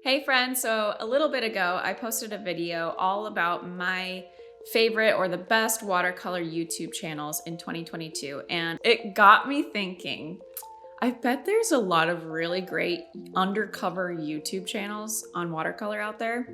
Hey friends, so a little bit ago I posted a video all about my favorite or the best watercolor YouTube channels in 2022, and it got me thinking, I bet there's a lot of really great undercover YouTube channels on watercolor out there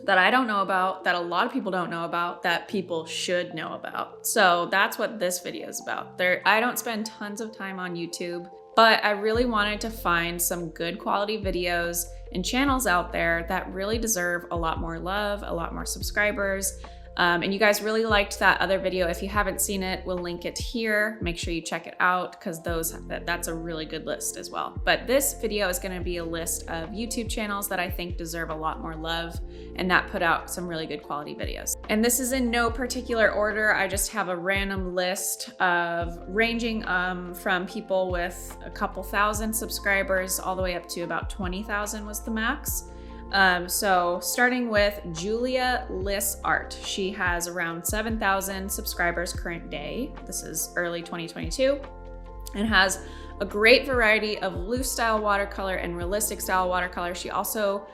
that I don't know about, that a lot of people don't know about, that people should know about. So that's what this video is about. I don't spend tons of time on YouTube, but I really wanted to find some good quality videos and channels out there that really deserve a lot more love, a lot more subscribers. And you guys really liked that other video. If you haven't seen it, we'll link it here. Make sure you check it out because that's a really good list as well. But this video is going to be a list of YouTube channels that I think deserve a lot more love and that put out some really good quality videos. And this is in no particular order. I just have a random list of ranging from people with a couple thousand subscribers all the way up to about 20,000 was the max. So starting with Julia Liss Art. She has around 7,000 subscribers current day. This is early 2022 and has a great variety of loose style watercolor and realistic style watercolor. She also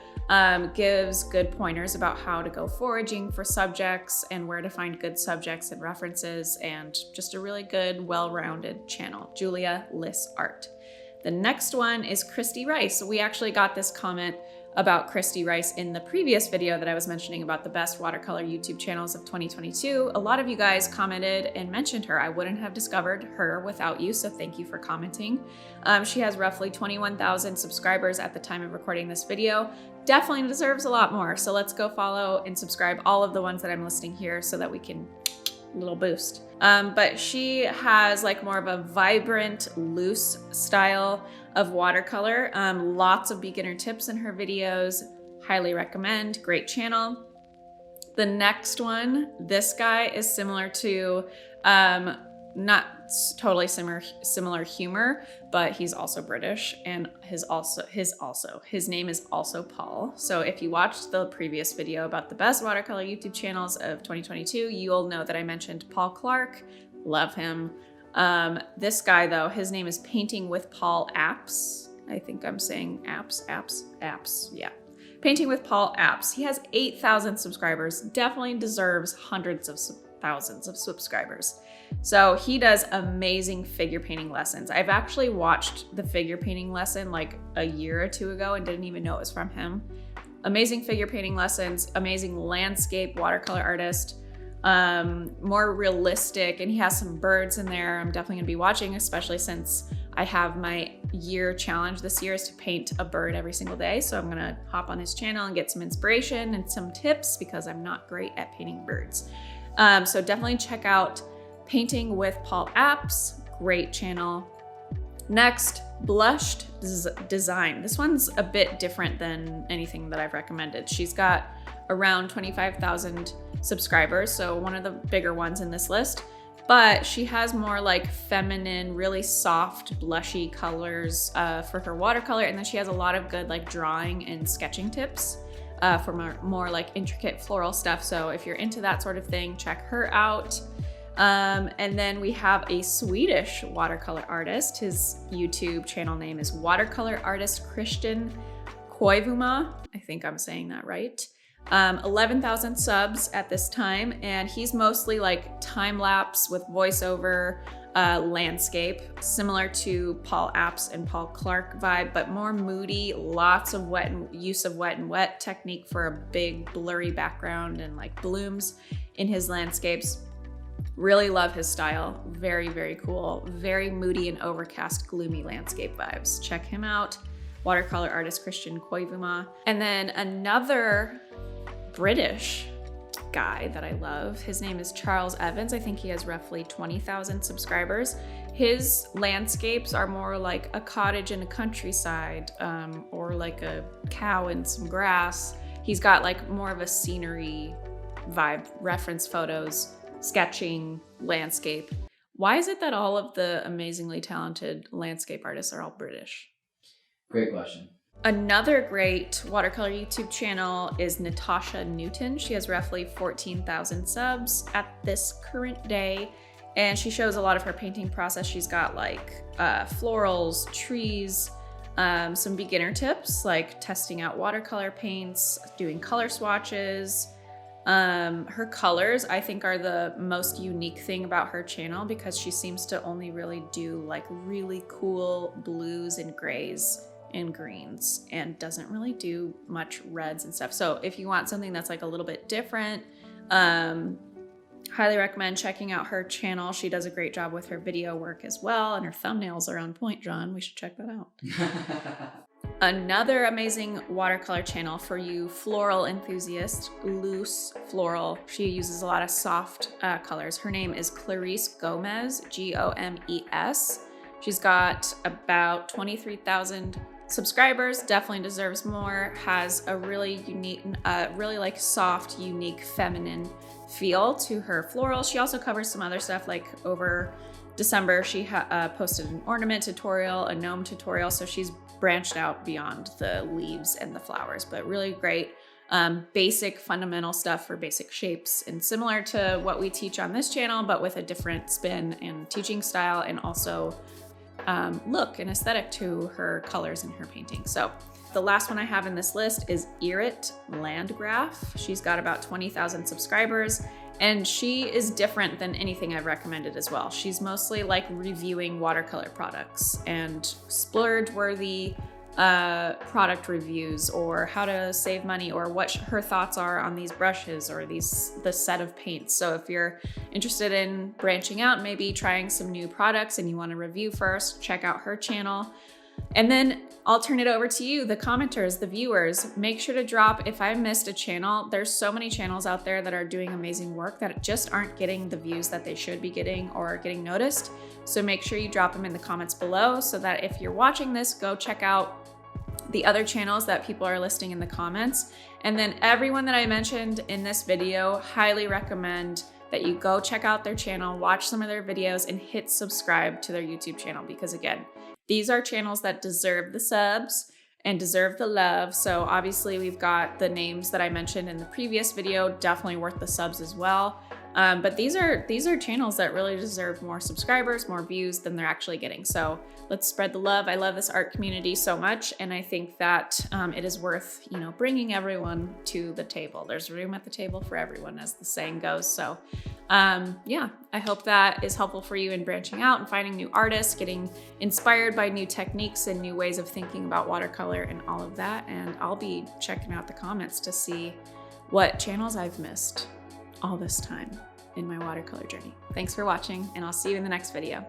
gives good pointers about how to go foraging for subjects and where to find good subjects and references, and just a really good, well-rounded channel, Julia Liss Art. The next one is Christy Rice. We actually got this comment about Christy Rice in the previous video that I was mentioning about the best watercolor YouTube channels of 2022. A lot of you guys commented and mentioned her. I wouldn't have discovered her without you, so thank you for commenting. She has roughly 21,000 subscribers at the time of recording this video. Definitely deserves a lot more, so let's go follow and subscribe all of the ones that I'm listing here so that we can little boost. But she has like more of a vibrant, loose style of watercolor. Lots of beginner tips in her videos. Highly recommend. Great channel. The next one, this guy is similar to, not totally similar humor, but he's also British, and his name is also Paul. So if you watched the previous video about the best watercolor YouTube channels of 2022, you'll know that I mentioned Paul Clark. Love him. This guy though, his name is Painting with Paul Apps. I think I'm saying apps. Yeah. Painting with Paul Apps. He has 8,000 subscribers. Definitely deserves hundreds of thousands of subscribers. So he does amazing figure painting lessons. I've actually watched the figure painting lesson like a year or two ago and didn't even know it was from him. Amazing figure painting lessons, amazing landscape watercolor artist, more realistic, and he has some birds in there. I'm definitely gonna be watching, especially since I have my year challenge this year is to paint a bird every single day. So I'm gonna hop on his channel and get some inspiration and some tips because I'm not great at painting birds. So definitely check out Painting with Paul Apps, great channel. Next, Blushed Design. This one's a bit different than anything that I've recommended. She's got around 25,000 subscribers, so one of the bigger ones in this list, but she has more like feminine, really soft, blushy colors for her watercolor, and then she has a lot of good like drawing and sketching tips for more like intricate floral stuff. So if you're into that sort of thing, check her out. And then we have a Swedish watercolor artist. His YouTube channel name is Watercolor Artist Christian Koivuma. I think I'm saying that right. 11,000 subs at this time, and he's mostly like time-lapse with voiceover, landscape, similar to Paul Apps and Paul Clark vibe, but more moody, lots of use of wet and wet technique for a big blurry background and like blooms in his landscapes. Really love his style. Very, very cool. Very moody and overcast, gloomy landscape vibes. Check him out. Watercolor artist Christian Koivuma. And then another British guy that I love. His name is Charles Evans. I think he has roughly 20,000 subscribers. His landscapes are more like a cottage in a countryside, or like a cow in some grass. He's got like more of a scenery vibe, reference photos, sketching, landscape. Why is it that all of the amazingly talented landscape artists are all British? Great question. Another great watercolor YouTube channel is Natasha Newton. She has roughly 14,000 subs at this current day, and she shows a lot of her painting process. She's got like florals, trees, some beginner tips like testing out watercolor paints, doing color swatches. Her colors, I think, are the most unique thing about her channel because she seems to only really do like really cool blues and grays and greens and doesn't really do much reds and stuff. So if you want something that's like a little bit different, highly recommend checking out her channel. She does a great job with her video work as well, and her thumbnails are on point, John. We should check that out. Another amazing watercolor channel for you floral enthusiasts, Loose Floral. She uses a lot of soft colors. Her name is Clarice Gomez, Gomes. She's got about 23,000 subscribers, definitely deserves more, has a really unique, really like soft, unique, feminine feel to her florals. She also covers some other stuff, like over December, she posted an ornament tutorial, a gnome tutorial, so she's branched out beyond the leaves and the flowers, but really great basic fundamental stuff for basic shapes, and similar to what we teach on this channel, but with a different spin and teaching style, and also look and aesthetic to her colors in her painting. So the last one I have in this list is Irit Landgraf. She's got about 20,000 subscribers, and she is different than anything I've recommended as well. She's mostly like reviewing watercolor products and splurge-worthy product reviews, or how to save money, or what her thoughts are on these brushes or the set of paints. So if you're interested in branching out, maybe trying some new products and you want to review first, check out her channel. And then I'll turn it over to you, the commenters, the viewers. Make sure to drop, if I missed a channel, there's so many channels out there that are doing amazing work that just aren't getting the views that they should be getting or getting noticed. So make sure you drop them in the comments below, so that if you're watching this, go check out the other channels that people are listing in the comments. And then everyone that I mentioned in this video, highly recommend that you go check out their channel, watch some of their videos, and hit subscribe to their YouTube channel, because again, these are channels that deserve the subs and deserve the love. So obviously we've got the names that I mentioned in the previous video, definitely worth the subs as well. But these are channels that really deserve more subscribers, more views than they're actually getting. So let's spread the love. I love this art community so much, and I think that it is worth, bringing everyone to the table. There's room at the table for everyone, as the saying goes. So yeah, I hope that is helpful for you in branching out and finding new artists, getting inspired by new techniques and new ways of thinking about watercolor and all of that. And I'll be checking out the comments to see what channels I've missed all this time in my watercolor journey. Thanks for watching, and I'll see you in the next video.